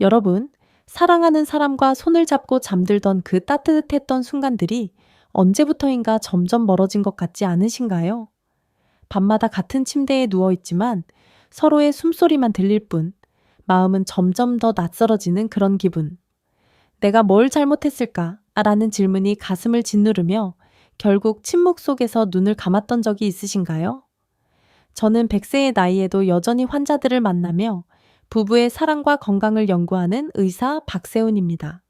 여러분, 사랑하는 사람과 손을 잡고 잠들던 그 따뜻했던 순간들이 언제부터인가 점점 멀어진 것 같지 않으신가요? 밤마다 같은 침대에 누워 있지만 서로의 숨소리만 들릴 뿐 마음은 점점 더 낯설어지는 그런 기분. 내가 뭘 잘못했을까? 라는 질문이 가슴을 짓누르며 결국 침묵 속에서 눈을 감았던 적이 있으신가요? 저는 100세의 나이에도 여전히 환자들을 만나며 부부의 사랑과 건강을 연구하는 의사 박세훈입니다.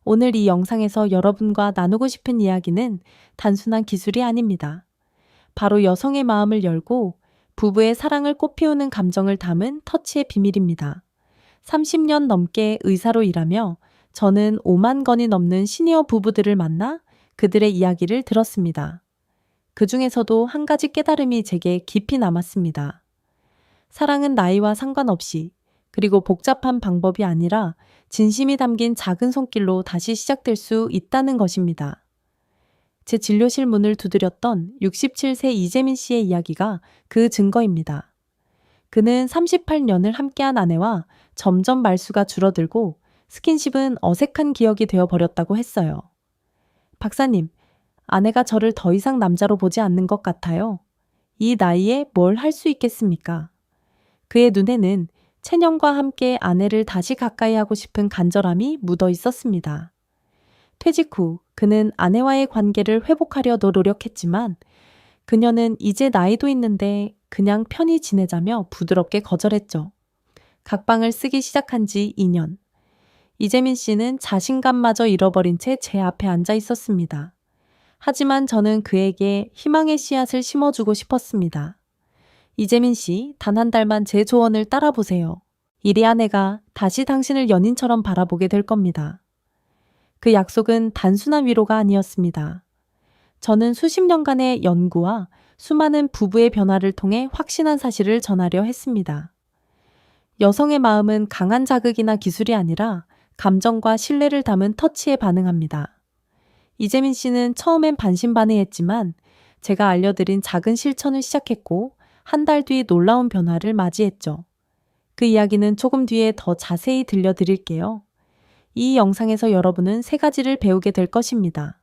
오늘 이 영상에서 여러분과 나누고 싶은 이야기는 단순한 기술이 아닙니다. 바로 여성의 마음을 열고 부부의 사랑을 꽃피우는 감정을 담은 터치의 비밀입니다. 30년 넘게 의사로 일하며 저는 5만 건이 넘는 시니어 부부들을 만나 그들의 이야기를 들었습니다. 그 중에서도 한 가지 깨달음이 제게 깊이 남았습니다. 사랑은 나이와 상관없이, 그리고 복잡한 방법이 아니라 진심이 담긴 작은 손길로 다시 시작될 수 있다는 것입니다. 제 진료실 문을 두드렸던 67세 이재민 씨의 이야기가 그 증거입니다. 그는 38년을 함께한 아내와 점점 말수가 줄어들고 스킨십은 어색한 기억이 되어버렸다고 했어요. 박사님, 아내가 저를 더 이상 남자로 보지 않는 것 같아요. 이 나이에 뭘 할 수 있겠습니까? 그의 눈에는 체념과 함께 아내를 다시 가까이 하고 싶은 간절함이 묻어 있었습니다. 퇴직 후 그는 아내와의 관계를 회복하려도 노력했지만 그녀는 이제 나이도 있는데 그냥 편히 지내자며 부드럽게 거절했죠. 각방을 쓰기 시작한 지 2년. 이재민 씨는 자신감마저 잃어버린 채 제 앞에 앉아 있었습니다. 하지만 저는 그에게 희망의 씨앗을 심어주고 싶었습니다. 이재민 씨, 단 한 달만 제 조언을 따라보세요. 이리 아내가 다시 당신을 연인처럼 바라보게 될 겁니다. 그 약속은 단순한 위로가 아니었습니다. 저는 수십 년간의 연구와 수많은 부부의 변화를 통해 확신한 사실을 전하려 했습니다. 여성의 마음은 강한 자극이나 기술이 아니라 감정과 신뢰를 담은 터치에 반응합니다. 이재민 씨는 처음엔 반신반의했지만 제가 알려드린 작은 실천을 시작했고 한 달 뒤 놀라운 변화를 맞이했죠. 그 이야기는 조금 뒤에 더 자세히 들려드릴게요. 이 영상에서 여러분은 3가지를 배우게 될 것입니다.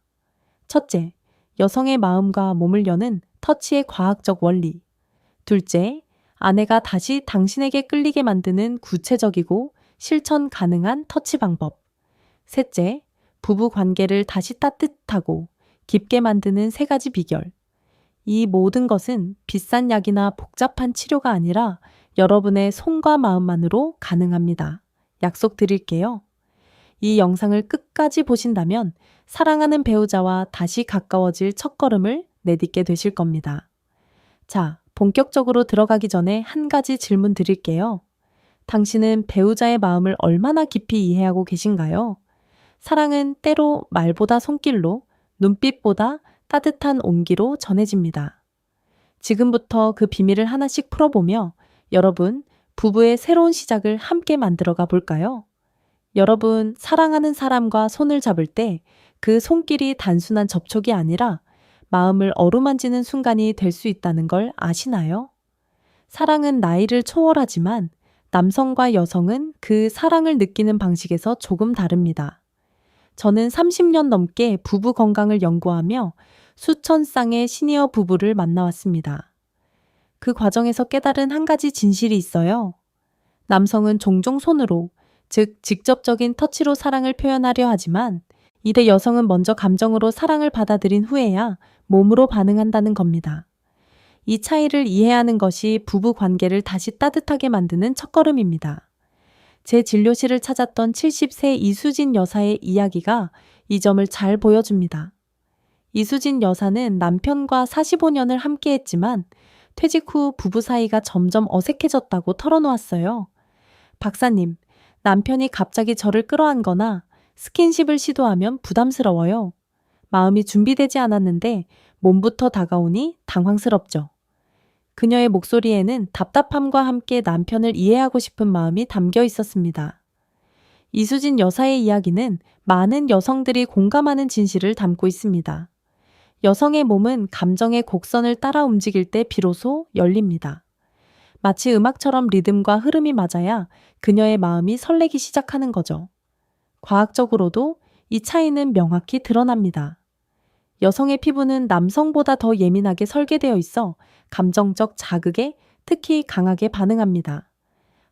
첫째, 여성의 마음과 몸을 여는 터치의 과학적 원리. 둘째, 아내가 다시 당신에게 끌리게 만드는 구체적이고 실천 가능한 터치 방법. 셋째, 부부 관계를 다시 따뜻하고 깊게 만드는 3가지 비결. 이 모든 것은 비싼 약이나 복잡한 치료가 아니라 여러분의 손과 마음만으로 가능합니다. 약속드릴게요. 이 영상을 끝까지 보신다면 사랑하는 배우자와 다시 가까워질 첫걸음을 내딛게 되실 겁니다. 자, 본격적으로 들어가기 전에 한 가지 질문 드릴게요. 당신은 배우자의 마음을 얼마나 깊이 이해하고 계신가요? 사랑은 때로 말보다 손길로, 눈빛보다 따뜻한 온기로 전해집니다. 지금부터 그 비밀을 하나씩 풀어보며 여러분, 부부의 새로운 시작을 함께 만들어가 볼까요? 여러분, 사랑하는 사람과 손을 잡을 때 그 손길이 단순한 접촉이 아니라 마음을 어루만지는 순간이 될 수 있다는 걸 아시나요? 사랑은 나이를 초월하지만 남성과 여성은 그 사랑을 느끼는 방식에서 조금 다릅니다. 저는 30년 넘게 부부 건강을 연구하며 수천 쌍의 시니어 부부를 만나왔습니다. 그 과정에서 깨달은 한 가지 진실이 있어요. 남성은 종종 손으로, 즉 직접적인 터치로 사랑을 표현하려 하지만 이때 여성은 먼저 감정으로 사랑을 받아들인 후에야 몸으로 반응한다는 겁니다. 이 차이를 이해하는 것이 부부 관계를 다시 따뜻하게 만드는 첫걸음입니다. 제 진료실을 찾았던 70세 이수진 여사의 이야기가 이 점을 잘 보여줍니다. 이수진 여사는 남편과 45년을 함께했지만 퇴직 후 부부 사이가 점점 어색해졌다고 털어놓았어요. 박사님, 남편이 갑자기 저를 끌어안거나 스킨십을 시도하면 부담스러워요. 마음이 준비되지 않았는데 몸부터 다가오니 당황스럽죠. 그녀의 목소리에는 답답함과 함께 남편을 이해하고 싶은 마음이 담겨 있었습니다. 이수진 여사의 이야기는 많은 여성들이 공감하는 진실을 담고 있습니다. 여성의 몸은 감정의 곡선을 따라 움직일 때 비로소 열립니다. 마치 음악처럼 리듬과 흐름이 맞아야 그녀의 마음이 설레기 시작하는 거죠. 과학적으로도 이 차이는 명확히 드러납니다. 여성의 피부는 남성보다 더 예민하게 설계되어 있어 감정적 자극에 특히 강하게 반응합니다.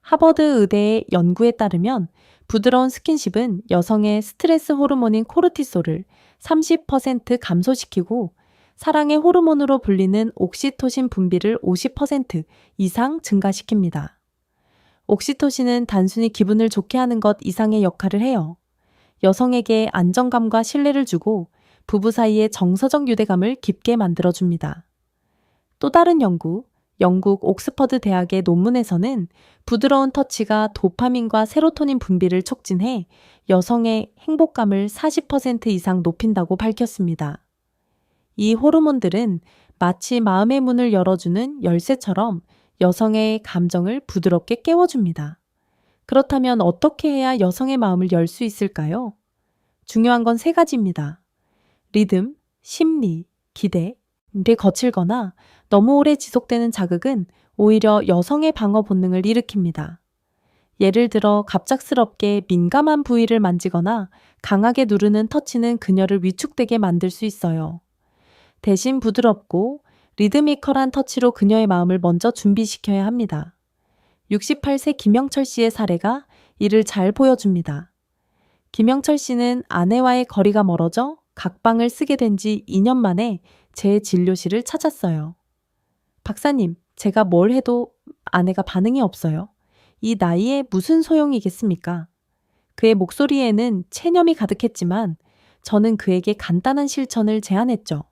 하버드 의대의 연구에 따르면 부드러운 스킨십은 여성의 스트레스 호르몬인 코르티솔을 30% 감소시키고 사랑의 호르몬으로 불리는 옥시토신 분비를 50% 이상 증가시킵니다. 옥시토신은 단순히 기분을 좋게 하는 것 이상의 역할을 해요. 여성에게 안정감과 신뢰를 주고 부부 사이의 정서적 유대감을 깊게 만들어줍니다. 또 다른 연구, 영국 옥스퍼드 대학의 논문에서는 부드러운 터치가 도파민과 세로토닌 분비를 촉진해 여성의 행복감을 40% 이상 높인다고 밝혔습니다. 이 호르몬들은 마치 마음의 문을 열어주는 열쇠처럼 여성의 감정을 부드럽게 깨워줍니다. 그렇다면 어떻게 해야 여성의 마음을 열 수 있을까요? 중요한 건 세 가지입니다. 리듬, 심리, 기대. 거칠거나 너무 오래 지속되는 자극은 오히려 여성의 방어 본능을 일으킵니다. 예를 들어 갑작스럽게 민감한 부위를 만지거나 강하게 누르는 터치는 그녀를 위축되게 만들 수 있어요. 대신 부드럽고 리드미컬한 터치로 그녀의 마음을 먼저 준비시켜야 합니다. 68세 김영철 씨의 사례가 이를 잘 보여줍니다. 김영철 씨는 아내와의 거리가 멀어져 각방을 쓰게 된 지 2년 만에 제 진료실을 찾았어요. 박사님, 제가 뭘 해도 아내가 반응이 없어요. 이 나이에 무슨 소용이겠습니까? 그의 목소리에는 체념이 가득했지만 저는 그에게 간단한 실천을 제안했죠.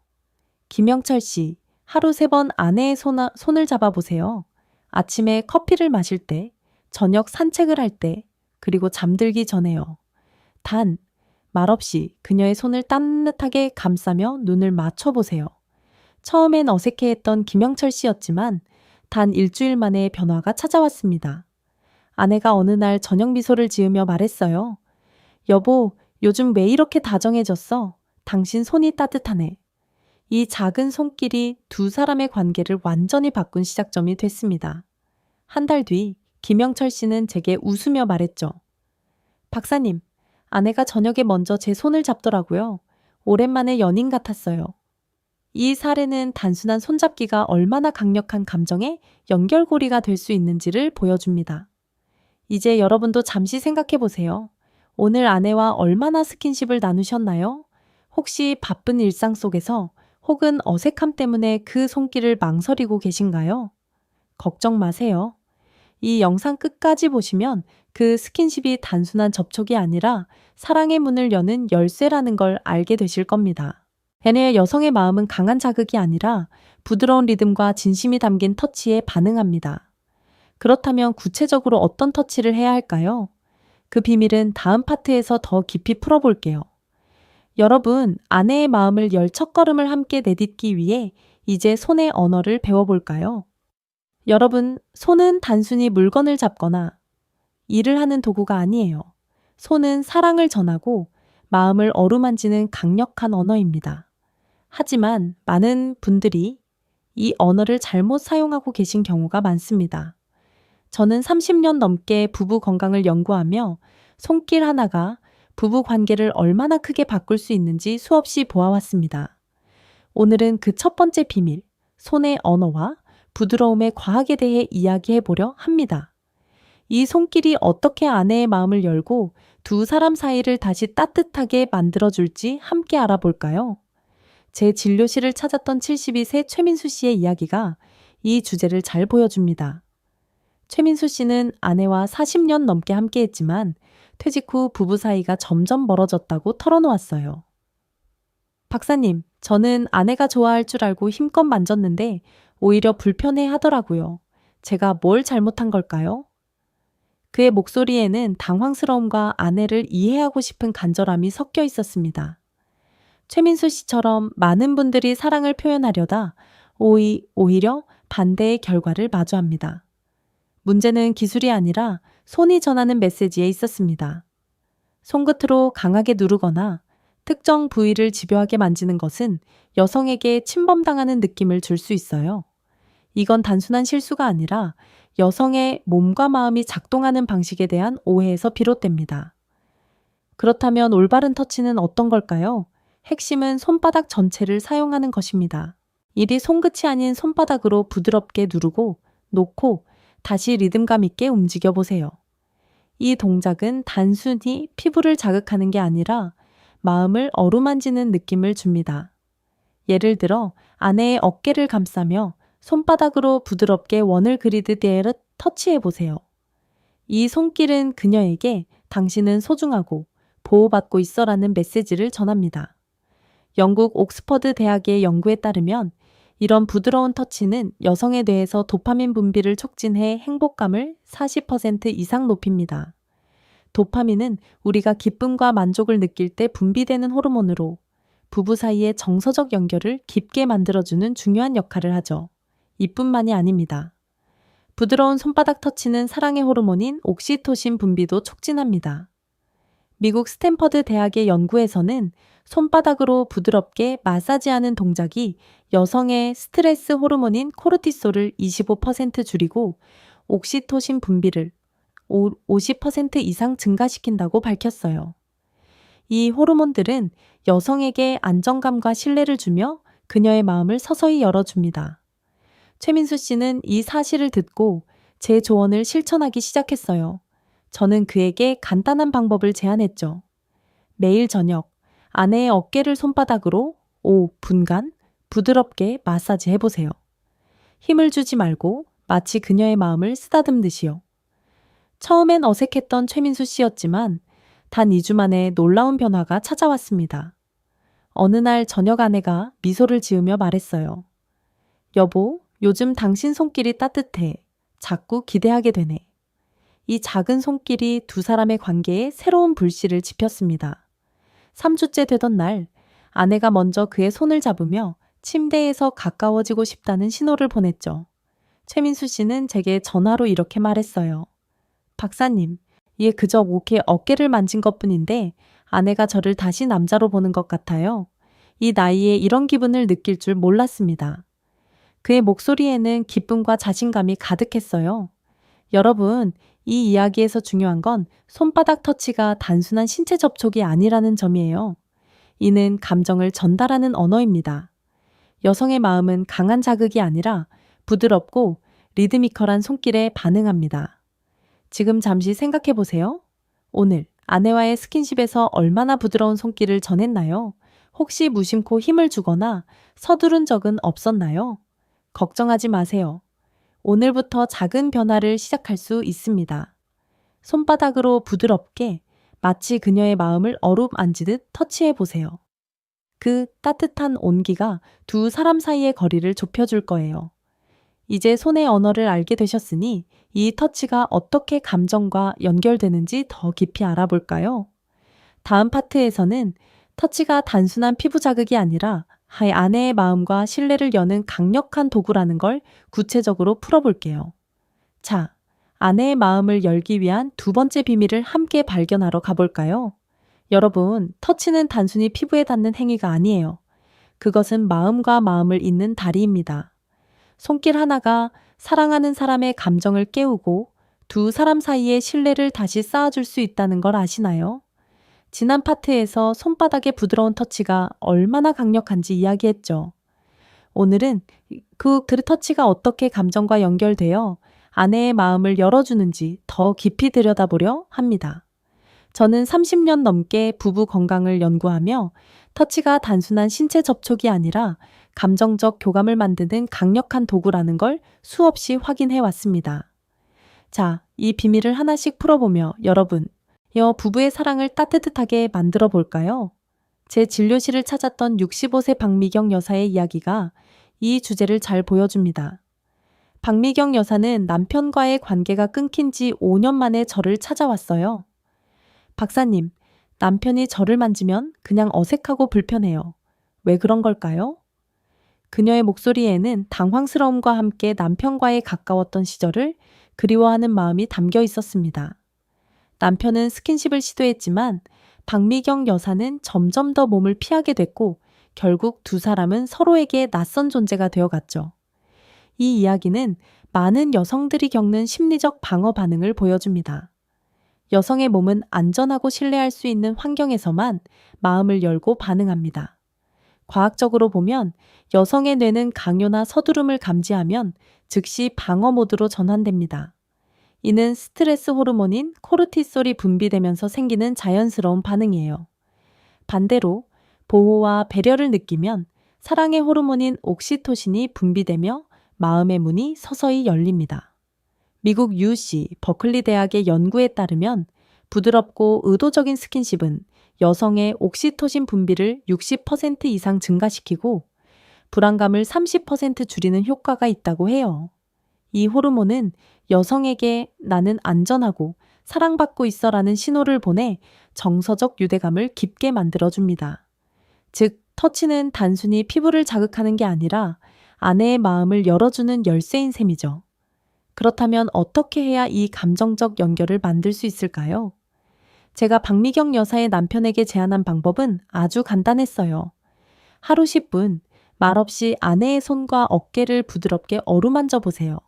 김영철 씨, 하루 3번 아내의 손을 잡아보세요. 아침에 커피를 마실 때, 저녁 산책을 할 때, 그리고 잠들기 전에요. 단, 말없이 그녀의 손을 따뜻하게 감싸며 눈을 맞춰보세요. 처음엔 어색해했던 김영철 씨였지만 단 일주일 만에 변화가 찾아왔습니다. 아내가 어느 날 저녁 미소를 지으며 말했어요. 여보, 요즘 왜 이렇게 다정해졌어? 당신 손이 따뜻하네. 이 작은 손길이 두 사람의 관계를 완전히 바꾼 시작점이 됐습니다. 한 달 뒤 김영철 씨는 제게 웃으며 말했죠. 박사님, 아내가 저녁에 먼저 제 손을 잡더라고요. 오랜만에 연인 같았어요. 이 사례는 단순한 손잡기가 얼마나 강력한 감정의 연결고리가 될 수 있는지를 보여줍니다. 이제 여러분도 잠시 생각해 보세요. 오늘 아내와 얼마나 스킨십을 나누셨나요? 혹시 바쁜 일상 속에서 혹은 어색함 때문에 그 손길을 망설이고 계신가요? 걱정 마세요. 이 영상 끝까지 보시면 그 스킨십이 단순한 접촉이 아니라 사랑의 문을 여는 열쇠라는 걸 알게 되실 겁니다. 애내의 여성의 마음은 강한 자극이 아니라 부드러운 리듬과 진심이 담긴 터치에 반응합니다. 그렇다면 구체적으로 어떤 터치를 해야 할까요? 그 비밀은 다음 파트에서 더 깊이 풀어볼게요. 여러분, 아내의 마음을 열 첫걸음을 함께 내딛기 위해 이제 손의 언어를 배워볼까요? 여러분, 손은 단순히 물건을 잡거나 일을 하는 도구가 아니에요. 손은 사랑을 전하고 마음을 어루만지는 강력한 언어입니다. 하지만 많은 분들이 이 언어를 잘못 사용하고 계신 경우가 많습니다. 저는 30년 넘게 부부 건강을 연구하며 손길 하나가 부부 관계를 얼마나 크게 바꿀 수 있는지 수없이 보아왔습니다. 오늘은 그 첫 번째 비밀, 손의 언어와 부드러움의 과학에 대해 이야기해 보려 합니다. 이 손길이 어떻게 아내의 마음을 열고 두 사람 사이를 다시 따뜻하게 만들어줄지 함께 알아볼까요? 제 진료실을 찾았던 72세 최민수 씨의 이야기가 이 주제를 잘 보여줍니다. 최민수 씨는 아내와 40년 넘게 함께했지만 퇴직 후 부부 사이가 점점 멀어졌다고 털어놓았어요. 박사님, 저는 아내가 좋아할 줄 알고 힘껏 만졌는데 오히려 불편해 하더라고요. 제가 뭘 잘못한 걸까요? 그의 목소리에는 당황스러움과 아내를 이해하고 싶은 간절함이 섞여 있었습니다. 최민수 씨처럼 많은 분들이 사랑을 표현하려다 오히려 반대의 결과를 마주합니다. 문제는 기술이 아니라 손이 전하는 메시지에 있었습니다. 손끝으로 강하게 누르거나 특정 부위를 집요하게 만지는 것은 여성에게 침범당하는 느낌을 줄 수 있어요. 이건 단순한 실수가 아니라 여성의 몸과 마음이 작동하는 방식에 대한 오해에서 비롯됩니다. 그렇다면 올바른 터치는 어떤 걸까요? 핵심은 손바닥 전체를 사용하는 것입니다. 일이 손끝이 아닌 손바닥으로 부드럽게 누르고 놓고 다시 리듬감 있게 움직여 보세요. 이 동작은 단순히 피부를 자극하는 게 아니라 마음을 어루만지는 느낌을 줍니다. 예를 들어 아내의 어깨를 감싸며 손바닥으로 부드럽게 원을 그리듯 터치해 보세요. 이 손길은 그녀에게 당신은 소중하고 보호받고 있어라는 메시지를 전합니다. 영국 옥스퍼드 대학의 연구에 따르면 이런 부드러운 터치는 여성의 뇌에서 도파민 분비를 촉진해 행복감을 40% 이상 높입니다. 도파민은 우리가 기쁨과 만족을 느낄 때 분비되는 호르몬으로 부부 사이의 정서적 연결을 깊게 만들어주는 중요한 역할을 하죠. 이뿐만이 아닙니다. 부드러운 손바닥 터치는 사랑의 호르몬인 옥시토신 분비도 촉진합니다. 미국 스탠퍼드 대학의 연구에서는 손바닥으로 부드럽게 마사지하는 동작이 여성의 스트레스 호르몬인 코르티솔을 25% 줄이고 옥시토신 분비를 50% 이상 증가시킨다고 밝혔어요. 이 호르몬들은 여성에게 안정감과 신뢰를 주며 그녀의 마음을 서서히 열어줍니다. 최민수 씨는 이 사실을 듣고 제 조언을 실천하기 시작했어요. 저는 그에게 간단한 방법을 제안했죠. 매일 저녁 아내의 어깨를 손바닥으로 5분간 부드럽게 마사지 해보세요. 힘을 주지 말고 마치 그녀의 마음을 쓰다듬듯이요. 처음엔 어색했던 최민수 씨였지만 단 2주 만에 놀라운 변화가 찾아왔습니다. 어느 날 저녁 아내가 미소를 지으며 말했어요. 여보, 요즘 당신 손길이 따뜻해. 자꾸 기대하게 되네. 이 작은 손길이 두 사람의 관계에 새로운 불씨를 지폈습니다. 3주째 되던 날, 아내가 먼저 그의 손을 잡으며 침대에서 가까워지고 싶다는 신호를 보냈죠. 최민수 씨는 제게 전화로 이렇게 말했어요. 박사님, 얘 그저 어깨를 만진 것뿐인데 아내가 저를 다시 남자로 보는 것 같아요. 이 나이에 이런 기분을 느낄 줄 몰랐습니다. 그의 목소리에는 기쁨과 자신감이 가득했어요. 여러분, 이 이야기에서 중요한 건 손바닥 터치가 단순한 신체 접촉이 아니라는 점이에요. 이는 감정을 전달하는 언어입니다. 여성의 마음은 강한 자극이 아니라 부드럽고 리드미컬한 손길에 반응합니다. 지금 잠시 생각해 보세요. 오늘 아내와의 스킨십에서 얼마나 부드러운 손길을 전했나요? 혹시 무심코 힘을 주거나 서두른 적은 없었나요? 걱정하지 마세요. 오늘부터 작은 변화를 시작할 수 있습니다. 손바닥으로 부드럽게 마치 그녀의 마음을 어루만지듯 터치해 보세요. 그 따뜻한 온기가 두 사람 사이의 거리를 좁혀줄 거예요. 이제 손의 언어를 알게 되셨으니 이 터치가 어떻게 감정과 연결되는지 더 깊이 알아볼까요? 다음 파트에서는 터치가 단순한 피부 자극이 아니라 아내의 마음과 신뢰를 여는 강력한 도구라는 걸 구체적으로 풀어볼게요. 자, 아내의 마음을 열기 위한 두 번째 비밀을 함께 발견하러 가볼까요? 여러분, 터치는 단순히 피부에 닿는 행위가 아니에요. 그것은 마음과 마음을 잇는 다리입니다. 손길 하나가 사랑하는 사람의 감정을 깨우고 두 사람 사이의 신뢰를 다시 쌓아줄 수 있다는 걸 아시나요? 지난 파트에서 손바닥의 부드러운 터치가 얼마나 강력한지 이야기했죠. 오늘은 그 터치가 어떻게 감정과 연결되어 아내의 마음을 열어주는지 더 깊이 들여다보려 합니다. 저는 30년 넘게 부부 건강을 연구하며 터치가 단순한 신체 접촉이 아니라 감정적 교감을 만드는 강력한 도구라는 걸 수없이 확인해 왔습니다. 자, 이 비밀을 하나씩 풀어보며 여러분, 부부의 사랑을 따뜻하게 만들어 볼까요? 제 진료실을 찾았던 65세 박미경 여사의 이야기가 이 주제를 잘 보여줍니다. 박미경 여사는 남편과의 관계가 끊긴 지 5년 만에 저를 찾아왔어요. 박사님, 남편이 저를 만지면 그냥 어색하고 불편해요. 왜 그런 걸까요? 그녀의 목소리에는 당황스러움과 함께 남편과의 가까웠던 시절을 그리워하는 마음이 담겨 있었습니다. 남편은 스킨십을 시도했지만 박미경 여사는 점점 더 몸을 피하게 됐고 결국 두 사람은 서로에게 낯선 존재가 되어갔죠. 이 이야기는 많은 여성들이 겪는 심리적 방어 반응을 보여줍니다. 여성의 몸은 안전하고 신뢰할 수 있는 환경에서만 마음을 열고 반응합니다. 과학적으로 보면 여성의 뇌는 강요나 서두름을 감지하면 즉시 방어 모드로 전환됩니다. 이는 스트레스 호르몬인 코르티솔이 분비되면서 생기는 자연스러운 반응이에요. 반대로 보호와 배려를 느끼면 사랑의 호르몬인 옥시토신이 분비되며 마음의 문이 서서히 열립니다. 미국 UC 버클리 대학의 연구에 따르면 부드럽고 의도적인 스킨십은 여성의 옥시토신 분비를 60% 이상 증가시키고 불안감을 30% 줄이는 효과가 있다고 해요. 이 호르몬은 여성에게 나는 안전하고 사랑받고 있어라는 신호를 보내 정서적 유대감을 깊게 만들어줍니다. 즉, 터치는 단순히 피부를 자극하는 게 아니라 아내의 마음을 열어주는 열쇠인 셈이죠. 그렇다면 어떻게 해야 이 감정적 연결을 만들 수 있을까요? 제가 박미경 여사의 남편에게 제안한 방법은 아주 간단했어요. 하루 10분, 말없이 아내의 손과 어깨를 부드럽게 어루만져 보세요.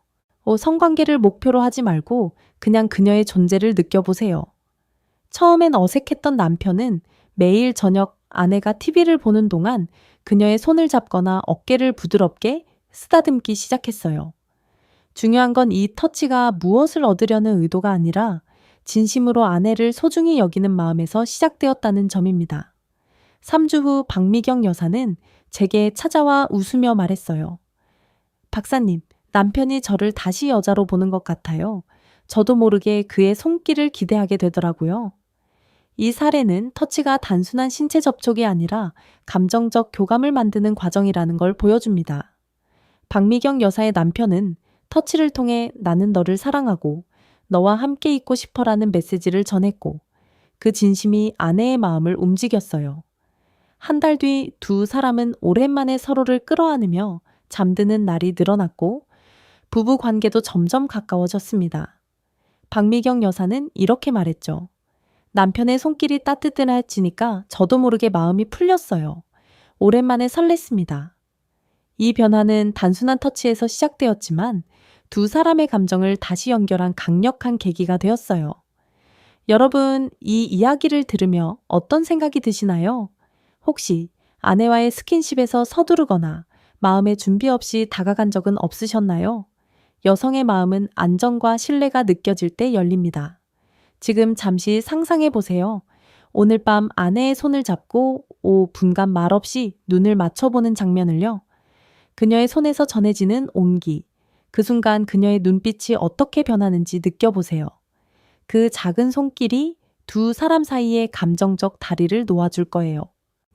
성관계를 목표로 하지 말고 그냥 그녀의 존재를 느껴보세요. 처음엔 어색했던 남편은 매일 저녁 아내가 TV를 보는 동안 그녀의 손을 잡거나 어깨를 부드럽게 쓰다듬기 시작했어요. 중요한 건 이 터치가 무엇을 얻으려는 의도가 아니라 진심으로 아내를 소중히 여기는 마음에서 시작되었다는 점입니다. 3주 후 박미경 여사는 제게 찾아와 웃으며 말했어요. 박사님, 남편이 저를 다시 여자로 보는 것 같아요. 저도 모르게 그의 손길을 기대하게 되더라고요. 이 사례는 터치가 단순한 신체 접촉이 아니라 감정적 교감을 만드는 과정이라는 걸 보여줍니다. 박미경 여사의 남편은 터치를 통해 나는 너를 사랑하고 너와 함께 있고 싶어라는 메시지를 전했고 그 진심이 아내의 마음을 움직였어요. 한 달 뒤 두 사람은 오랜만에 서로를 끌어안으며 잠드는 날이 늘어났고 부부 관계도 점점 가까워졌습니다. 박미경 여사는 이렇게 말했죠. 남편의 손길이 따뜻해지니까 저도 모르게 마음이 풀렸어요. 오랜만에 설렜습니다. 이 변화는 단순한 터치에서 시작되었지만 두 사람의 감정을 다시 연결한 강력한 계기가 되었어요. 여러분, 이 이야기를 들으며 어떤 생각이 드시나요? 혹시 아내와의 스킨십에서 서두르거나 마음의 준비 없이 다가간 적은 없으셨나요? 여성의 마음은 안정과 신뢰가 느껴질 때 열립니다. 지금 잠시 상상해 보세요. 오늘 밤 아내의 손을 잡고 5분간 말없이 눈을 맞춰보는 장면을요. 그녀의 손에서 전해지는 온기, 그 순간 그녀의 눈빛이 어떻게 변하는지 느껴보세요. 그 작은 손길이 두 사람 사이의 감정적 다리를 놓아줄 거예요.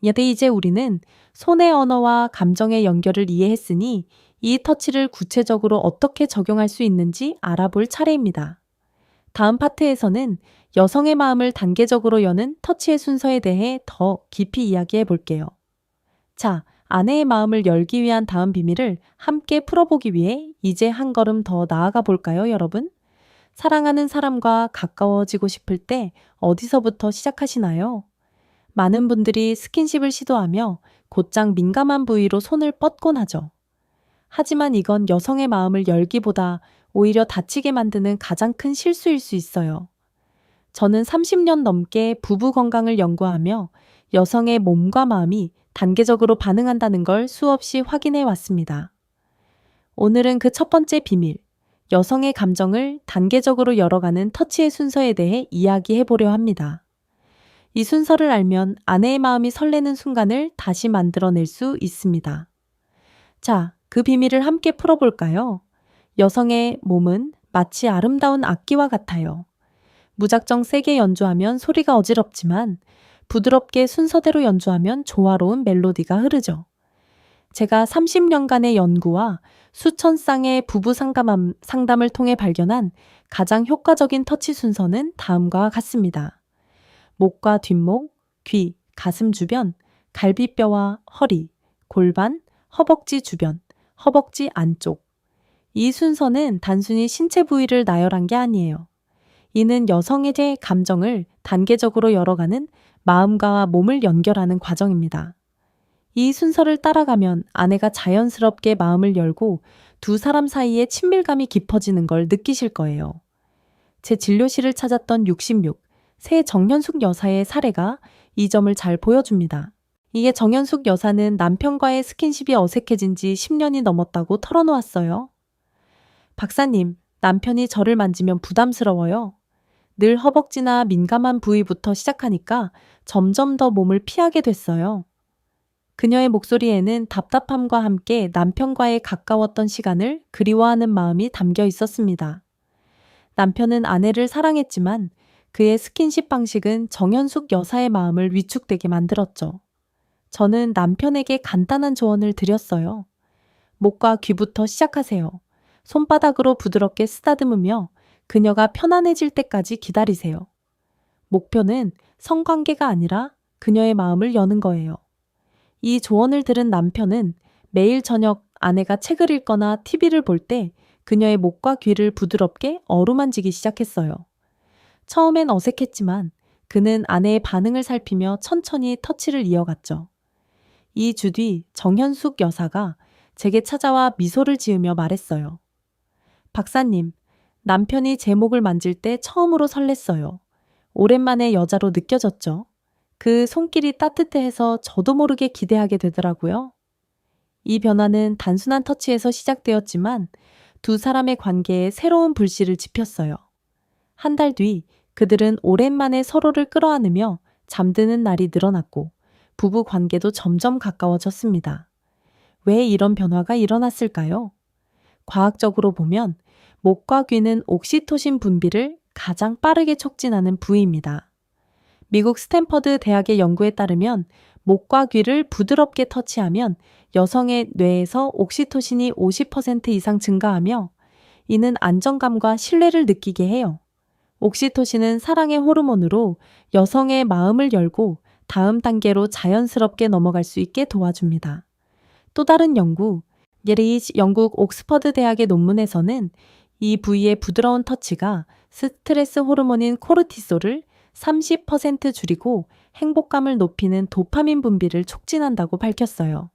이제 우리는 손의 언어와 감정의 연결을 이해했으니 이 터치를 구체적으로 어떻게 적용할 수 있는지 알아볼 차례입니다. 다음 파트에서는 여성의 마음을 단계적으로 여는 터치의 순서에 대해 더 깊이 이야기해 볼게요. 자, 아내의 마음을 열기 위한 다음 비밀을 함께 풀어보기 위해 이제 한 걸음 더 나아가 볼까요, 여러분? 사랑하는 사람과 가까워지고 싶을 때 어디서부터 시작하시나요? 많은 분들이 스킨십을 시도하며 곧장 민감한 부위로 손을 뻗곤 하죠. 하지만 이건 여성의 마음을 열기보다 오히려 다치게 만드는 가장 큰 실수일 수 있어요. 저는 30년 넘게 부부 건강을 연구하며 여성의 몸과 마음이 단계적으로 반응한다는 걸 수없이 확인해 왔습니다. 오늘은 그 첫 번째 비밀, 여성의 감정을 단계적으로 열어가는 터치의 순서에 대해 이야기해 보려 합니다. 이 순서를 알면 아내의 마음이 설레는 순간을 다시 만들어낼 수 있습니다. 자, 그 비밀을 함께 풀어볼까요? 여성의 몸은 마치 아름다운 악기와 같아요. 무작정 세게 연주하면 소리가 어지럽지만 부드럽게 순서대로 연주하면 조화로운 멜로디가 흐르죠. 제가 30년간의 연구와 수천 쌍의 부부 상담을 통해 발견한 가장 효과적인 터치 순서는 다음과 같습니다. 목과 뒷목, 귀, 가슴 주변, 갈비뼈와 허리, 골반, 허벅지 주변, 허벅지 안쪽. 이 순서는 단순히 신체 부위를 나열한 게 아니에요. 이는 여성의 감정을 단계적으로 열어가는 마음과 몸을 연결하는 과정입니다. 이 순서를 따라가면 아내가 자연스럽게 마음을 열고 두 사람 사이에 친밀감이 깊어지는 걸 느끼실 거예요. 제 진료실을 찾았던 66, 새 정현숙 여사의 사례가 이 점을 잘 보여줍니다. 이게 정현숙 여사는 남편과의 스킨십이 어색해진 지 10년이 넘었다고 털어놓았어요. 박사님, 남편이 저를 만지면 부담스러워요. 늘 허벅지나 민감한 부위부터 시작하니까 점점 더 몸을 피하게 됐어요. 그녀의 목소리에는 답답함과 함께 남편과의 가까웠던 시간을 그리워하는 마음이 담겨 있었습니다. 남편은 아내를 사랑했지만 그의 스킨십 방식은 정현숙 여사의 마음을 위축되게 만들었죠. 저는 남편에게 간단한 조언을 드렸어요. 목과 귀부터 시작하세요. 손바닥으로 부드럽게 쓰다듬으며 그녀가 편안해질 때까지 기다리세요. 목표는 성관계가 아니라 그녀의 마음을 여는 거예요. 이 조언을 들은 남편은 매일 저녁 아내가 책을 읽거나 TV를 볼 때 그녀의 목과 귀를 부드럽게 어루만지기 시작했어요. 처음엔 어색했지만 그는 아내의 반응을 살피며 천천히 터치를 이어갔죠. 2주 뒤 정현숙 여사가 제게 찾아와 미소를 지으며 말했어요. 박사님, 남편이 제 목을 만질 때 처음으로 설렜어요. 오랜만에 여자로 느껴졌죠. 그 손길이 따뜻해서 저도 모르게 기대하게 되더라고요. 이 변화는 단순한 터치에서 시작되었지만 두 사람의 관계에 새로운 불씨를 지폈어요. 한 달 뒤 그들은 오랜만에 서로를 끌어안으며 잠드는 날이 늘어났고 부부 관계도 점점 가까워졌습니다. 왜 이런 변화가 일어났을까요? 과학적으로 보면 목과 귀는 옥시토신 분비를 가장 빠르게 촉진하는 부위입니다. 미국 스탠퍼드 대학의 연구에 따르면 목과 귀를 부드럽게 터치하면 여성의 뇌에서 옥시토신이 50% 이상 증가하며 이는 안정감과 신뢰를 느끼게 해요. 옥시토신은 사랑의 호르몬으로 여성의 마음을 열고 다음 단계로 자연스럽게 넘어갈 수 있게 도와줍니다. 또 다른 연구, 영국 옥스퍼드 대학의 논문에서는 이 부위의 부드러운 터치가 스트레스 호르몬인 코르티솔을 30% 줄이고 행복감을 높이는 도파민 분비를 촉진한다고 밝혔어요.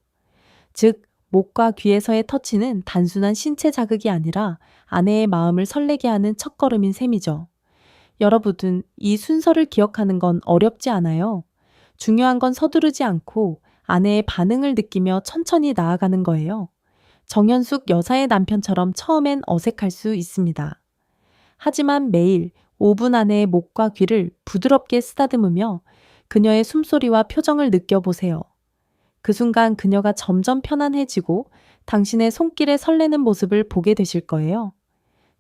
즉, 목과 귀에서의 터치는 단순한 신체 자극이 아니라 아내의 마음을 설레게 하는 첫걸음인 셈이죠. 여러분은 이 순서를 기억하는 건 어렵지 않아요. 중요한 건 서두르지 않고 아내의 반응을 느끼며 천천히 나아가는 거예요. 정현숙 여사의 남편처럼 처음엔 어색할 수 있습니다. 하지만 매일 5분 안에 목과 귀를 부드럽게 쓰다듬으며 그녀의 숨소리와 표정을 느껴보세요. 그 순간 그녀가 점점 편안해지고 당신의 손길에 설레는 모습을 보게 되실 거예요.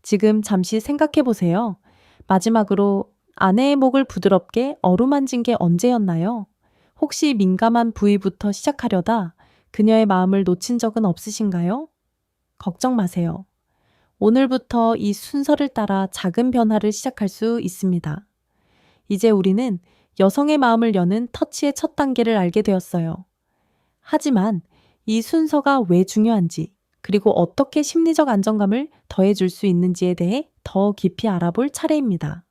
지금 잠시 생각해 보세요. 마지막으로 아내의 목을 부드럽게 어루만진 게 언제였나요? 혹시 민감한 부위부터 시작하려다 그녀의 마음을 놓친 적은 없으신가요? 걱정 마세요. 오늘부터 이 순서를 따라 작은 변화를 시작할 수 있습니다. 이제 우리는 여성의 마음을 여는 터치의 첫 단계를 알게 되었어요. 하지만 이 순서가 왜 중요한지, 그리고 어떻게 심리적 안정감을 더해줄 수 있는지에 대해 더 깊이 알아볼 차례입니다.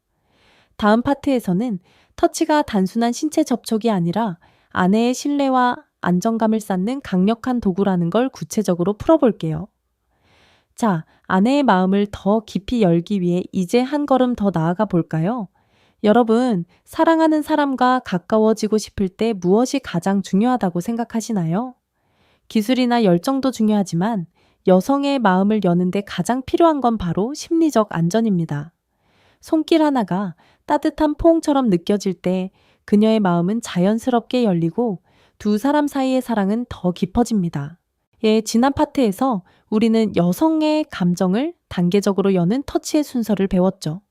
다음 파트에서는 터치가 단순한 신체 접촉이 아니라 아내의 신뢰와 안정감을 쌓는 강력한 도구라는 걸 구체적으로 풀어볼게요. 자, 아내의 마음을 더 깊이 열기 위해 이제 한 걸음 더 나아가 볼까요? 여러분, 사랑하는 사람과 가까워지고 싶을 때 무엇이 가장 중요하다고 생각하시나요? 기술이나 열정도 중요하지만 여성의 마음을 여는데 가장 필요한 건 바로 심리적 안전입니다. 손길 하나가 따뜻한 포옹처럼 느껴질 때 그녀의 마음은 자연스럽게 열리고 두 사람 사이의 사랑은 더 깊어집니다. 지난 파트에서 우리는 여성의 감정을 단계적으로 여는 터치의 순서를 배웠죠.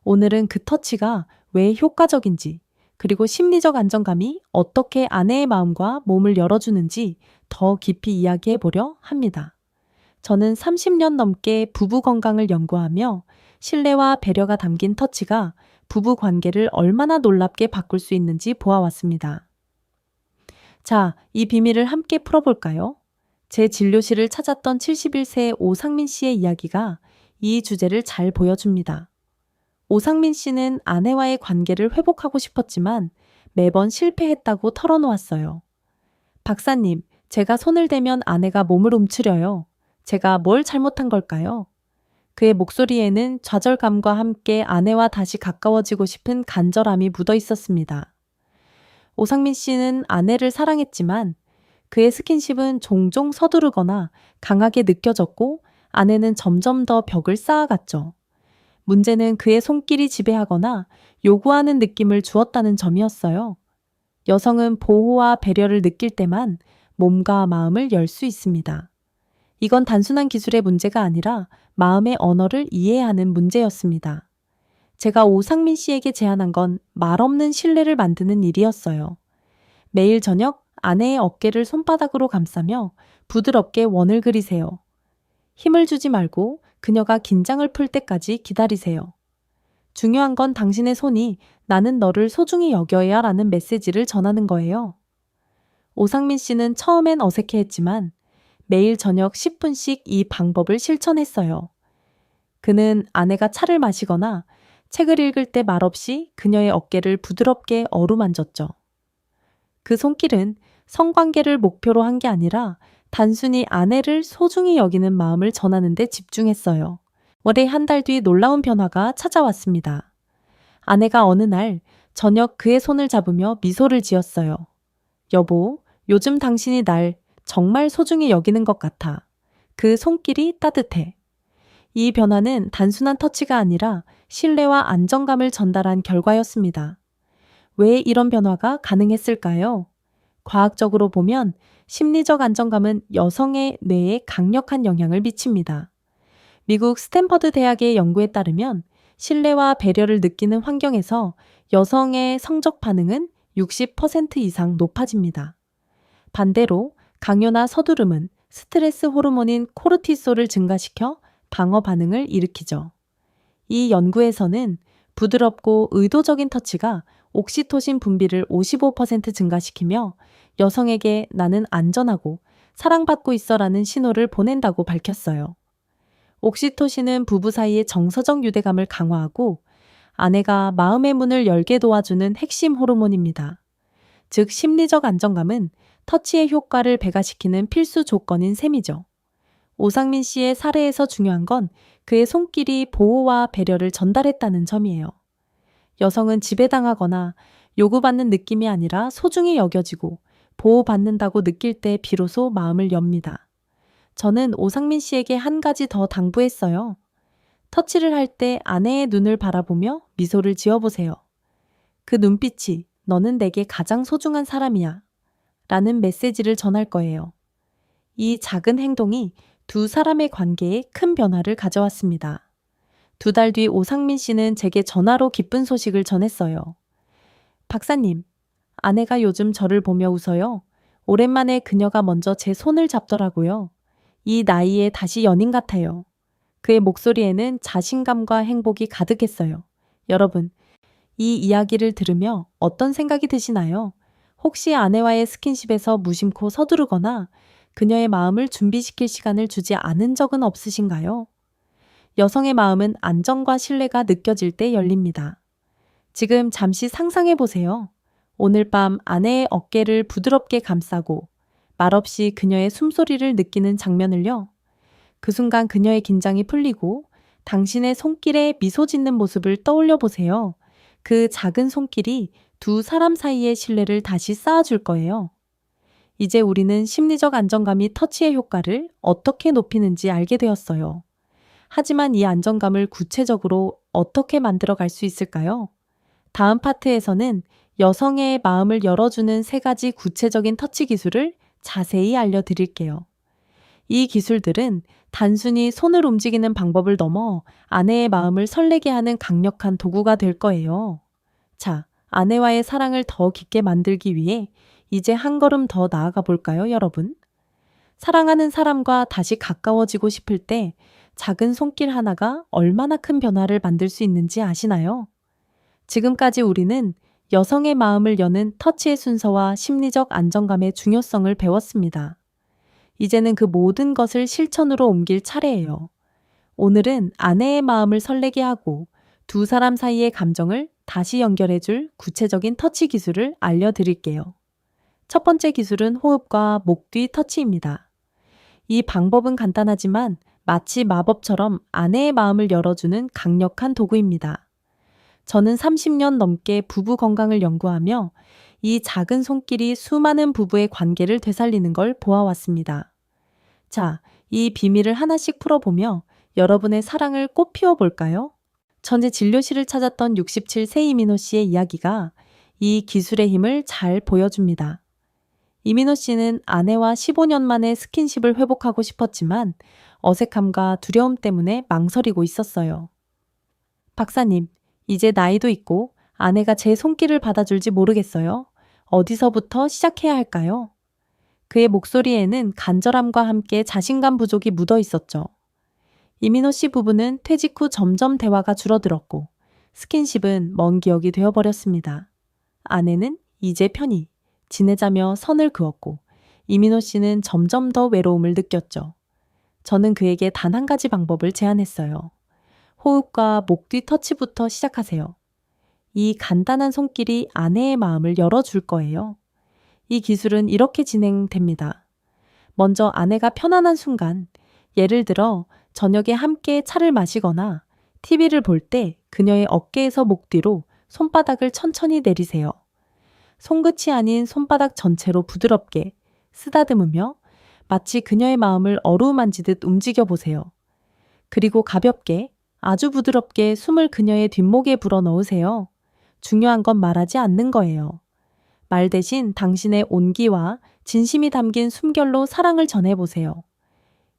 오늘은 그 터치가 왜 효과적인지, 그리고 심리적 안정감이 어떻게 아내의 마음과 몸을 열어주는지 더 깊이 이야기해 보려 합니다. 저는 30년 넘게 부부 건강을 연구하며 신뢰와 배려가 담긴 터치가 부부 관계를 얼마나 놀랍게 바꿀 수 있는지 보아왔습니다. 자, 이 비밀을 함께 풀어볼까요? 제 진료실을 찾았던 71세 오상민 씨의 이야기가 이 주제를 잘 보여줍니다. 오상민 씨는 아내와의 관계를 회복하고 싶었지만 매번 실패했다고 털어놓았어요. 박사님, 제가 손을 대면 아내가 몸을 움츠려요. 제가 뭘 잘못한 걸까요? 그의 목소리에는 좌절감과 함께 아내와 다시 가까워지고 싶은 간절함이 묻어 있었습니다. 오상민 씨는 아내를 사랑했지만 그의 스킨십은 종종 서두르거나 강하게 느껴졌고 아내는 점점 더 벽을 쌓아갔죠. 문제는 그의 손길이 지배하거나 요구하는 느낌을 주었다는 점이었어요. 여성은 보호와 배려를 느낄 때만 몸과 마음을 열 수 있습니다. 이건 단순한 기술의 문제가 아니라 마음의 언어를 이해하는 문제였습니다. 제가 오상민 씨에게 제안한 건 말없는 신뢰를 만드는 일이었어요. 매일 저녁 아내의 어깨를 손바닥으로 감싸며 부드럽게 원을 그리세요. 힘을 주지 말고 그녀가 긴장을 풀 때까지 기다리세요. 중요한 건 당신의 손이 나는 너를 소중히 여겨야 라는 메시지를 전하는 거예요. 오상민 씨는 처음엔 어색해했지만 매일 저녁 10분씩 이 방법을 실천했어요. 그는 아내가 차를 마시거나 책을 읽을 때 말없이 그녀의 어깨를 부드럽게 어루만졌죠. 그 손길은 성관계를 목표로 한 게 아니라 단순히 아내를 소중히 여기는 마음을 전하는 데 집중했어요. 월에 한 달 뒤 놀라운 변화가 찾아왔습니다. 아내가 어느 날 저녁 그의 손을 잡으며 미소를 지었어요. 여보, 요즘 당신이 날 정말 소중히 여기는 것 같아. 그 손길이 따뜻해. 이 변화는 단순한 터치가 아니라 신뢰와 안정감을 전달한 결과였습니다. 왜 이런 변화가 가능했을까요? 과학적으로 보면 심리적 안정감은 여성의 뇌에 강력한 영향을 미칩니다. 미국 스탠퍼드 대학의 연구에 따르면 신뢰와 배려를 느끼는 환경에서 여성의 성적 반응은 60% 이상 높아집니다. 반대로 강요나 서두름은 스트레스 호르몬인 코르티솔을 증가시켜 방어 반응을 일으키죠. 이 연구에서는 부드럽고 의도적인 터치가 옥시토신 분비를 55% 증가시키며 여성에게 나는 안전하고 사랑받고 있어라는 신호를 보낸다고 밝혔어요. 옥시토신은 부부 사이의 정서적 유대감을 강화하고 아내가 마음의 문을 열게 도와주는 핵심 호르몬입니다. 즉 심리적 안정감은 터치의 효과를 배가시키는 필수 조건인 셈이죠. 오상민 씨의 사례에서 중요한 건 그의 손길이 보호와 배려를 전달했다는 점이에요. 여성은 지배당하거나 요구받는 느낌이 아니라 소중히 여겨지고 보호받는다고 느낄 때 비로소 마음을 엽니다. 저는 오상민 씨에게 한 가지 더 당부했어요. 터치를 할 때 아내의 눈을 바라보며 미소를 지어보세요. 그 눈빛이 너는 내게 가장 소중한 사람이야 라는 메시지를 전할 거예요. 이 작은 행동이 두 사람의 관계에 큰 변화를 가져왔습니다. 2달 뒤 오상민 씨는 제게 전화로 기쁜 소식을 전했어요. 박사님, 아내가 요즘 저를 보며 웃어요. 오랜만에 그녀가 먼저 제 손을 잡더라고요. 이 나이에 다시 연인 같아요. 그의 목소리에는 자신감과 행복이 가득했어요. 여러분, 이 이야기를 들으며 어떤 생각이 드시나요? 혹시 아내와의 스킨십에서 무심코 서두르거나 그녀의 마음을 준비시킬 시간을 주지 않은 적은 없으신가요? 여성의 마음은 안정과 신뢰가 느껴질 때 열립니다. 지금 잠시 상상해 보세요. 오늘 밤 아내의 어깨를 부드럽게 감싸고 말없이 그녀의 숨소리를 느끼는 장면을요. 그 순간 그녀의 긴장이 풀리고 당신의 손길에 미소 짓는 모습을 떠올려 보세요. 그 작은 손길이 두 사람 사이의 신뢰를 다시 쌓아줄 거예요. 이제 우리는 심리적 안정감이 터치의 효과를 어떻게 높이는지 알게 되었어요. 하지만 이 안정감을 구체적으로 어떻게 만들어 갈 수 있을까요? 다음 파트에서는 여성의 마음을 열어주는 3가지 구체적인 터치 기술을 자세히 알려드릴게요. 이 기술들은 단순히 손을 움직이는 방법을 넘어 아내의 마음을 설레게 하는 강력한 도구가 될 거예요. 자, 아내와의 사랑을 더 깊게 만들기 위해 이제 한 걸음 더 나아가 볼까요, 여러분? 사랑하는 사람과 다시 가까워지고 싶을 때 작은 손길 하나가 얼마나 큰 변화를 만들 수 있는지 아시나요? 지금까지 우리는 여성의 마음을 여는 터치의 순서와 심리적 안정감의 중요성을 배웠습니다. 이제는 그 모든 것을 실천으로 옮길 차례예요. 오늘은 아내의 마음을 설레게 하고 두 사람 사이의 감정을 다시 연결해줄 구체적인 터치 기술을 알려드릴게요. 첫 번째 기술은 호흡과 목 뒤 터치입니다. 이 방법은 간단하지만 마치 마법처럼 아내의 마음을 열어주는 강력한 도구입니다. 저는 30년 넘게 부부 건강을 연구하며 이 작은 손길이 수많은 부부의 관계를 되살리는 걸 보아왔습니다. 자, 이 비밀을 하나씩 풀어보며 여러분의 사랑을 꽃 피워볼까요? 전에 진료실을 찾았던 67세 이민호 씨의 이야기가 이 기술의 힘을 잘 보여줍니다. 이민호 씨는 아내와 15년 만에 스킨십을 회복하고 싶었지만 어색함과 두려움 때문에 망설이고 있었어요. 박사님, 이제 나이도 있고 아내가 제 손길을 받아줄지 모르겠어요. 어디서부터 시작해야 할까요? 그의 목소리에는 간절함과 함께 자신감 부족이 묻어 있었죠. 이민호 씨 부부는 퇴직 후 점점 대화가 줄어들었고 스킨십은 먼 기억이 되어버렸습니다. 아내는 이제 편히 지내자며 선을 그었고 이민호 씨는 점점 더 외로움을 느꼈죠. 저는 그에게 단 한 가지 방법을 제안했어요. 호흡과 목 뒤 터치부터 시작하세요. 이 간단한 손길이 아내의 마음을 열어줄 거예요. 이 기술은 이렇게 진행됩니다. 먼저 아내가 편안한 순간, 예를 들어 저녁에 함께 차를 마시거나 TV를 볼 때 그녀의 어깨에서 목 뒤로 손바닥을 천천히 내리세요. 손끝이 아닌 손바닥 전체로 부드럽게 쓰다듬으며 마치 그녀의 마음을 어루만지듯 움직여 보세요. 그리고 가볍게 아주 부드럽게 숨을 그녀의 뒷목에 불어넣으세요. 중요한 건 말하지 않는 거예요. 말 대신 당신의 온기와 진심이 담긴 숨결로 사랑을 전해보세요.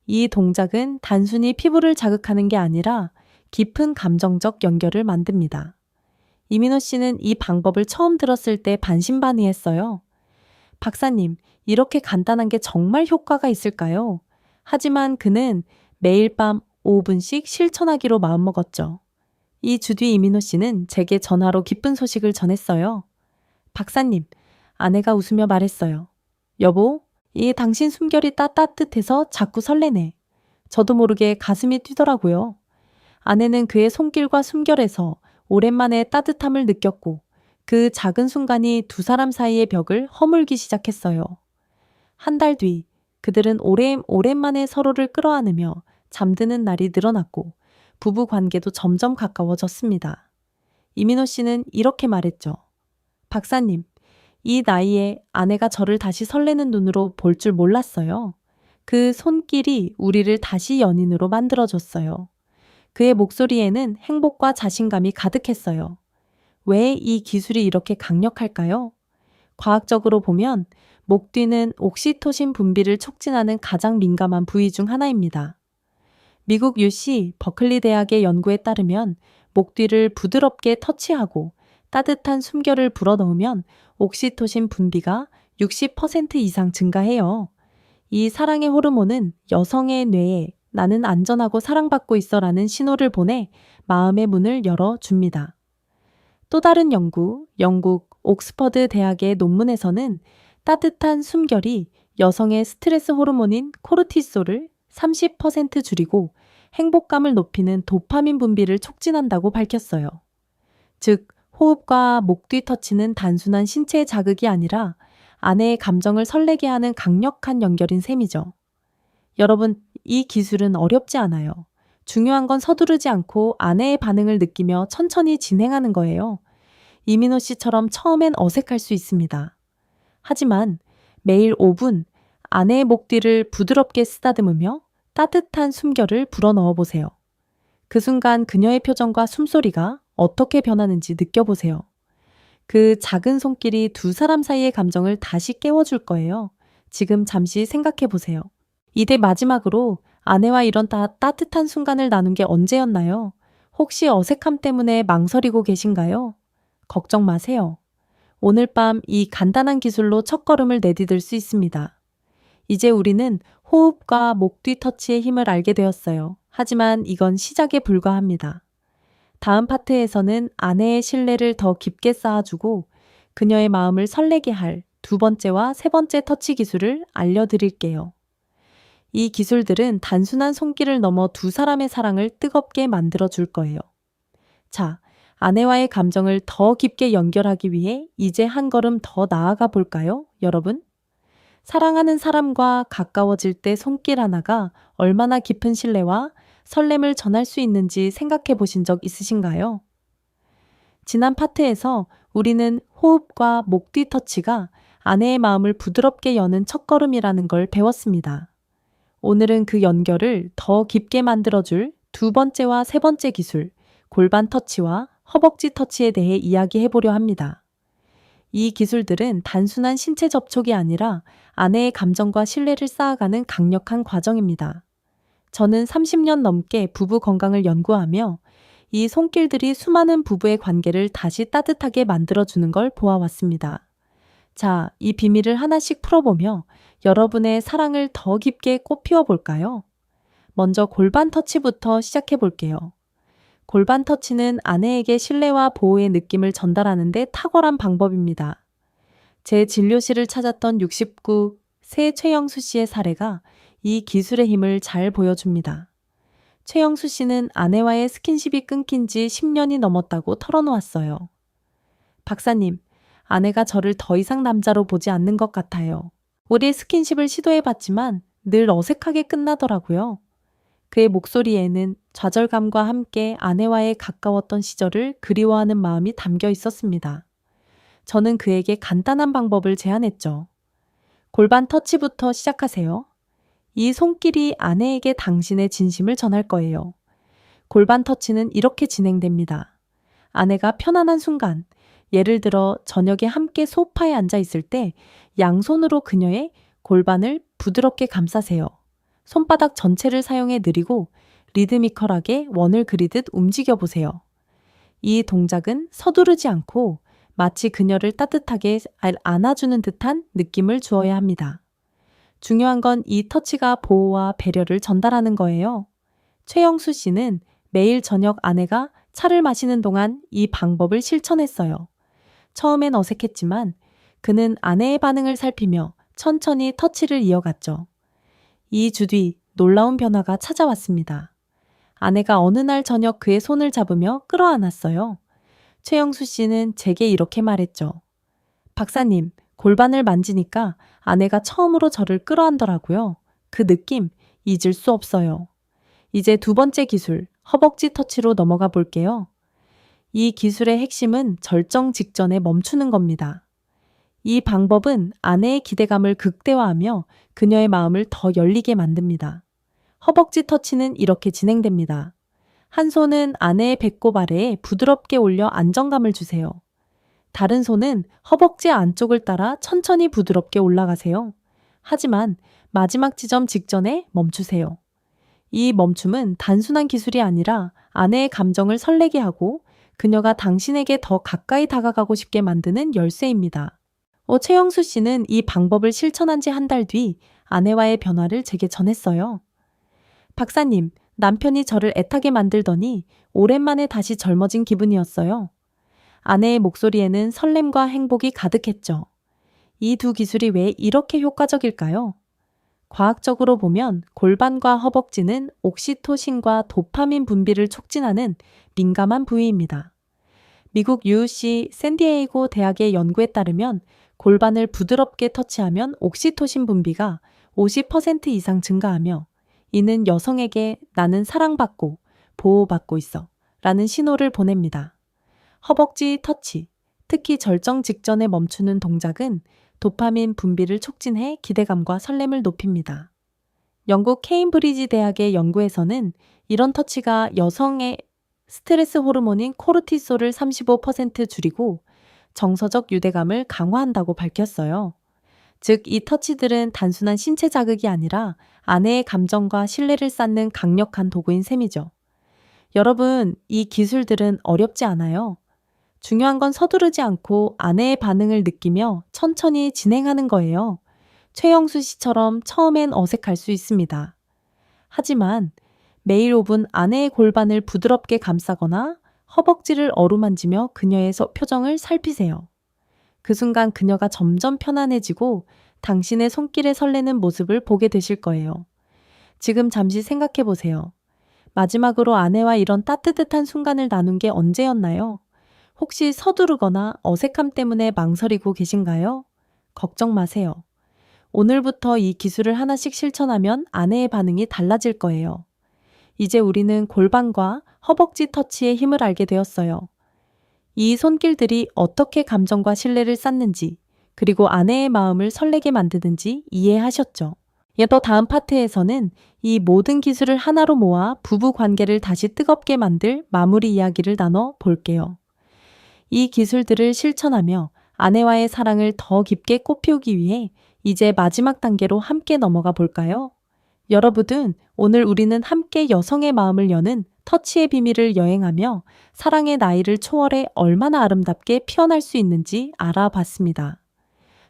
이 동작은 단순히 피부를 자극하는 게 아니라 깊은 감정적 연결을 만듭니다. 이민호 씨는 이 방법을 처음 들었을 때 반신반의했어요. 박사님, 이렇게 간단한 게 정말 효과가 있을까요? 하지만 그는 매일 밤 5분씩 실천하기로 마음먹었죠. 이 주 뒤 이민호 씨는 제게 전화로 기쁜 소식을 전했어요. 박사님, 아내가 웃으며 말했어요. 여보, 이 당신 숨결이 따뜻해서 자꾸 설레네. 저도 모르게 가슴이 뛰더라고요. 아내는 그의 손길과 숨결에서 오랜만에 따뜻함을 느꼈고 그 작은 순간이 두 사람 사이의 벽을 허물기 시작했어요. 한 달 뒤 그들은 오랜만에 서로를 끌어안으며 잠드는 날이 늘어났고 부부 관계도 점점 가까워졌습니다. 이민호 씨는 이렇게 말했죠. 박사님, 이 나이에 아내가 저를 다시 설레는 눈으로 볼 줄 몰랐어요. 그 손길이 우리를 다시 연인으로 만들어줬어요. 그의 목소리에는 행복과 자신감이 가득했어요. 왜 이 기술이 이렇게 강력할까요? 과학적으로 보면 목 뒤는 옥시토신 분비를 촉진하는 가장 민감한 부위 중 하나입니다. 미국 UC 버클리 대학의 연구에 따르면 목 뒤를 부드럽게 터치하고 따뜻한 숨결을 불어넣으면 옥시토신 분비가 60% 이상 증가해요. 이 사랑의 호르몬은 여성의 뇌에 나는 안전하고 사랑받고 있어라는 신호를 보내 마음의 문을 열어줍니다. 또 다른 연구, 영국 옥스퍼드 대학의 논문에서는 따뜻한 숨결이 여성의 스트레스 호르몬인 코르티솔을 30% 줄이고 행복감을 높이는 도파민 분비를 촉진한다고 밝혔어요. 즉, 호흡과 목 뒤 터치는 단순한 신체의 자극이 아니라 아내의 감정을 설레게 하는 강력한 연결인 셈이죠. 여러분, 이 기술은 어렵지 않아요. 중요한 건 서두르지 않고 아내의 반응을 느끼며 천천히 진행하는 거예요. 이민호 씨처럼 처음엔 어색할 수 있습니다. 하지만 매일 5분 아내의 목 뒤를 부드럽게 쓰다듬으며 따뜻한 숨결을 불어넣어 보세요. 그 순간 그녀의 표정과 숨소리가 어떻게 변하는지 느껴보세요. 그 작은 손길이 두 사람 사이의 감정을 다시 깨워줄 거예요. 지금 잠시 생각해 보세요. 이제 마지막으로 아내와 이런 따뜻한 순간을 나눈 게 언제였나요? 혹시 어색함 때문에 망설이고 계신가요? 걱정 마세요. 오늘 밤 이 간단한 기술로 첫걸음을 내디딜 수 있습니다. 이제 우리는 호흡과 목 뒤 터치의 힘을 알게 되었어요. 하지만 이건 시작에 불과합니다. 다음 파트에서는 아내의 신뢰를 더 깊게 쌓아주고 그녀의 마음을 설레게 할 두 번째와 세 번째 터치 기술을 알려드릴게요. 이 기술들은 단순한 손길을 넘어 두 사람의 사랑을 뜨겁게 만들어줄 거예요. 자, 아내와의 감정을 더 깊게 연결하기 위해 이제 한 걸음 더 나아가 볼까요, 여러분? 사랑하는 사람과 가까워질 때 손길 하나가 얼마나 깊은 신뢰와 설렘을 전할 수 있는지 생각해 보신 적 있으신가요? 지난 파트에서 우리는 호흡과 목 뒤 터치가 아내의 마음을 부드럽게 여는 첫걸음이라는 걸 배웠습니다. 오늘은 그 연결을 더 깊게 만들어줄 두 번째와 세 번째 기술, 골반 터치와 허벅지 터치에 대해 이야기해 보려 합니다. 이 기술들은 단순한 신체 접촉이 아니라 아내의 감정과 신뢰를 쌓아가는 강력한 과정입니다. 저는 30년 넘게 부부 건강을 연구하며 이 손길들이 수많은 부부의 관계를 다시 따뜻하게 만들어주는 걸 보아왔습니다. 자, 이 비밀을 하나씩 풀어보며 여러분의 사랑을 더 깊게 꽃피워 볼까요? 먼저 골반 터치부터 시작해 볼게요. 골반 터치는 아내에게 신뢰와 보호의 느낌을 전달하는 데 탁월한 방법입니다. 제 진료실을 찾았던 69세 최영수 씨의 사례가 이 기술의 힘을 잘 보여줍니다. 최영수 씨는 아내와의 스킨십이 끊긴 지 10년이 넘었다고 털어놓았어요. 박사님, 아내가 저를 더 이상 남자로 보지 않는 것 같아요. 우리 스킨십을 시도해봤지만 늘 어색하게 끝나더라고요. 그의 목소리에는 좌절감과 함께 아내와의 가까웠던 시절을 그리워하는 마음이 담겨 있었습니다. 저는 그에게 간단한 방법을 제안했죠. 골반 터치부터 시작하세요. 이 손길이 아내에게 당신의 진심을 전할 거예요. 골반 터치는 이렇게 진행됩니다. 아내가 편안한 순간, 예를 들어 저녁에 함께 소파에 앉아 있을 때 양손으로 그녀의 골반을 부드럽게 감싸세요. 손바닥 전체를 사용해 느리고 리드미컬하게 원을 그리듯 움직여 보세요. 이 동작은 서두르지 않고 마치 그녀를 따뜻하게 안아주는 듯한 느낌을 주어야 합니다. 중요한 건 이 터치가 보호와 배려를 전달하는 거예요. 최영수 씨는 매일 저녁 아내가 차를 마시는 동안 이 방법을 실천했어요. 처음엔 어색했지만 그는 아내의 반응을 살피며 천천히 터치를 이어갔죠. 2주 뒤 놀라운 변화가 찾아왔습니다. 아내가 어느 날 저녁 그의 손을 잡으며 끌어안았어요. 최영수 씨는 제게 이렇게 말했죠. 박사님, 골반을 만지니까 아내가 처음으로 저를 끌어안더라고요. 그 느낌 잊을 수 없어요. 이제 두 번째 기술, 허벅지 터치로 넘어가 볼게요. 이 기술의 핵심은 절정 직전에 멈추는 겁니다. 이 방법은 아내의 기대감을 극대화하며 그녀의 마음을 더 열리게 만듭니다. 허벅지 터치는 이렇게 진행됩니다. 한 손은 아내의 배꼽 아래에 부드럽게 올려 안정감을 주세요. 다른 손은 허벅지 안쪽을 따라 천천히 부드럽게 올라가세요. 하지만 마지막 지점 직전에 멈추세요. 이 멈춤은 단순한 기술이 아니라 아내의 감정을 설레게 하고 그녀가 당신에게 더 가까이 다가가고 싶게 만드는 열쇠입니다. 최영수 씨는 이 방법을 실천한 지 한 달 뒤 아내와의 변화를 제게 전했어요. 박사님, 남편이 저를 애타게 만들더니 오랜만에 다시 젊어진 기분이었어요. 아내의 목소리에는 설렘과 행복이 가득했죠. 이 두 기술이 왜 이렇게 효과적일까요? 과학적으로 보면 골반과 허벅지는 옥시토신과 도파민 분비를 촉진하는 민감한 부위입니다. 미국 UC 샌디에이고 대학의 연구에 따르면 골반을 부드럽게 터치하면 옥시토신 분비가 50% 이상 증가하며 이는 여성에게 나는 사랑받고 보호받고 있어 라는 신호를 보냅니다. 허벅지 터치, 특히 절정 직전에 멈추는 동작은 도파민 분비를 촉진해 기대감과 설렘을 높입니다. 영국 케임브리지 대학의 연구에서는 이런 터치가 여성의 스트레스 호르몬인 코르티솔을 35% 줄이고 정서적 유대감을 강화한다고 밝혔어요. 즉, 이 터치들은 단순한 신체 자극이 아니라 아내의 감정과 신뢰를 쌓는 강력한 도구인 셈이죠. 여러분, 이 기술들은 어렵지 않아요. 중요한 건 서두르지 않고 아내의 반응을 느끼며 천천히 진행하는 거예요. 최영수 씨처럼 처음엔 어색할 수 있습니다. 하지만 매일 5분 아내의 골반을 부드럽게 감싸거나 허벅지를 어루만지며 그녀의 표정을 살피세요. 그 순간 그녀가 점점 편안해지고 당신의 손길에 설레는 모습을 보게 되실 거예요. 지금 잠시 생각해 보세요. 마지막으로 아내와 이런 따뜻한 순간을 나눈 게 언제였나요? 혹시 서두르거나 어색함 때문에 망설이고 계신가요? 걱정 마세요. 오늘부터 이 기술을 하나씩 실천하면 아내의 반응이 달라질 거예요. 이제 우리는 골반과 허벅지 터치의 힘을 알게 되었어요. 이 손길들이 어떻게 감정과 신뢰를 쌓는지, 그리고 아내의 마음을 설레게 만드는지 이해하셨죠? 또 다음 파트에서는 이 모든 기술을 하나로 모아 부부 관계를 다시 뜨겁게 만들 마무리 이야기를 나눠 볼게요. 이 기술들을 실천하며 아내와의 사랑을 더 깊게 꽃피우기 위해 이제 마지막 단계로 함께 넘어가 볼까요? 여러분은 오늘 우리는 함께 여성의 마음을 여는 터치의 비밀을 여행하며 사랑의 나이를 초월해 얼마나 아름답게 피어날 수 있는지 알아봤습니다.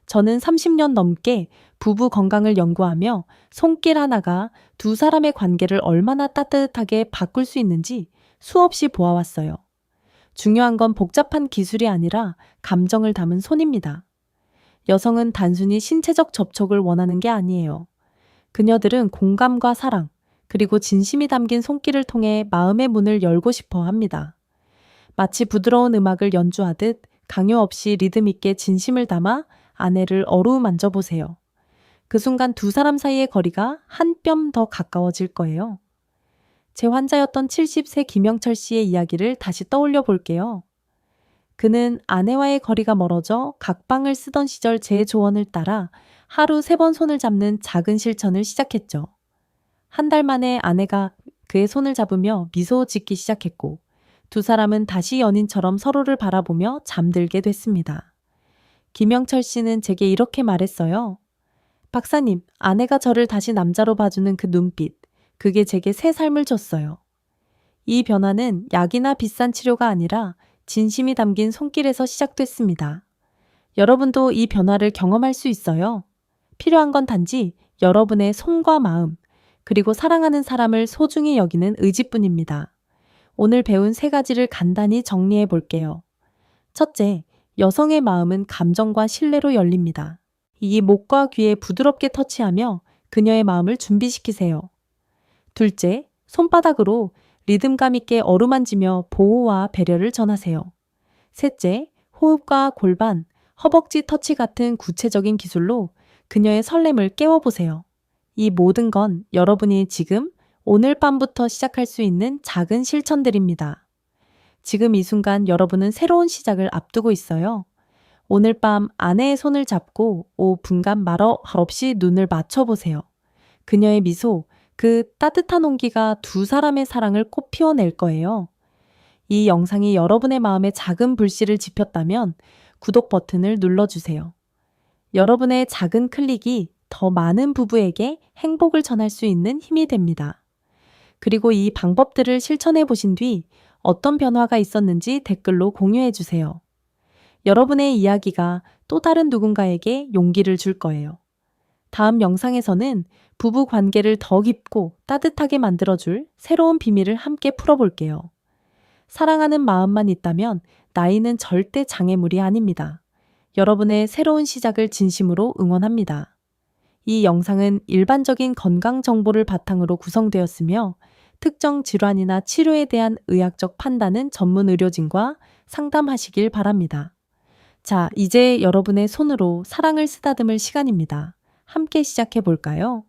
저는 30년 넘게 부부 건강을 연구하며 손길 하나가 두 사람의 관계를 얼마나 따뜻하게 바꿀 수 있는지 수없이 보아왔어요. 중요한 건 복잡한 기술이 아니라 감정을 담은 손입니다. 여성은 단순히 신체적 접촉을 원하는 게 아니에요. 그녀들은 공감과 사랑, 그리고 진심이 담긴 손길을 통해 마음의 문을 열고 싶어 합니다. 마치 부드러운 음악을 연주하듯 강요 없이 리듬 있게 진심을 담아 아내를 어루만져 보세요. 그 순간 두 사람 사이의 거리가 한 뼘 더 가까워질 거예요. 제 환자였던 70세 김영철 씨의 이야기를 다시 떠올려 볼게요. 그는 아내와의 거리가 멀어져 각방을 쓰던 시절 제 조언을 따라 하루 3번 손을 잡는 작은 실천을 시작했죠. 한 달 만에 아내가 그의 손을 잡으며 미소 짓기 시작했고 두 사람은 다시 연인처럼 서로를 바라보며 잠들게 됐습니다. 김영철 씨는 제게 이렇게 말했어요. 박사님, 아내가 저를 다시 남자로 봐주는 그 눈빛, 그게 제게 새 삶을 줬어요. 이 변화는 약이나 비싼 치료가 아니라 진심이 담긴 손길에서 시작됐습니다. 여러분도 이 변화를 경험할 수 있어요. 필요한 건 단지 여러분의 손과 마음, 그리고 사랑하는 사람을 소중히 여기는 의지뿐입니다. 오늘 배운 3가지를 간단히 정리해 볼게요. 첫째, 여성의 마음은 감정과 신뢰로 열립니다. 이 목과 귀에 부드럽게 터치하며 그녀의 마음을 준비시키세요. 둘째, 손바닥으로 리듬감 있게 어루만지며 보호와 배려를 전하세요. 셋째, 호흡과 골반, 허벅지 터치 같은 구체적인 기술로 그녀의 설렘을 깨워보세요. 이 모든 건 여러분이 지금 오늘 밤부터 시작할 수 있는 작은 실천들입니다. 지금 이 순간 여러분은 새로운 시작을 앞두고 있어요. 오늘 밤 아내의 손을 잡고 5분간 말 없이 눈을 맞춰보세요. 그녀의 미소, 그 따뜻한 온기가 두 사람의 사랑을 꽃 피워낼 거예요. 이 영상이 여러분의 마음에 작은 불씨를 지폈다면 구독 버튼을 눌러주세요. 여러분의 작은 클릭이 더 많은 부부에게 행복을 전할 수 있는 힘이 됩니다. 그리고 이 방법들을 실천해 보신 뒤 어떤 변화가 있었는지 댓글로 공유해 주세요. 여러분의 이야기가 또 다른 누군가에게 용기를 줄 거예요. 다음 영상에서는 부부 관계를 더 깊고 따뜻하게 만들어줄 새로운 비밀을 함께 풀어볼게요. 사랑하는 마음만 있다면 나이는 절대 장애물이 아닙니다. 여러분의 새로운 시작을 진심으로 응원합니다. 이 영상은 일반적인 건강 정보를 바탕으로 구성되었으며 특정 질환이나 치료에 대한 의학적 판단은 전문 의료진과 상담하시길 바랍니다. 자, 이제 여러분의 손으로 사랑을 쓰다듬을 시간입니다. 함께 시작해 볼까요?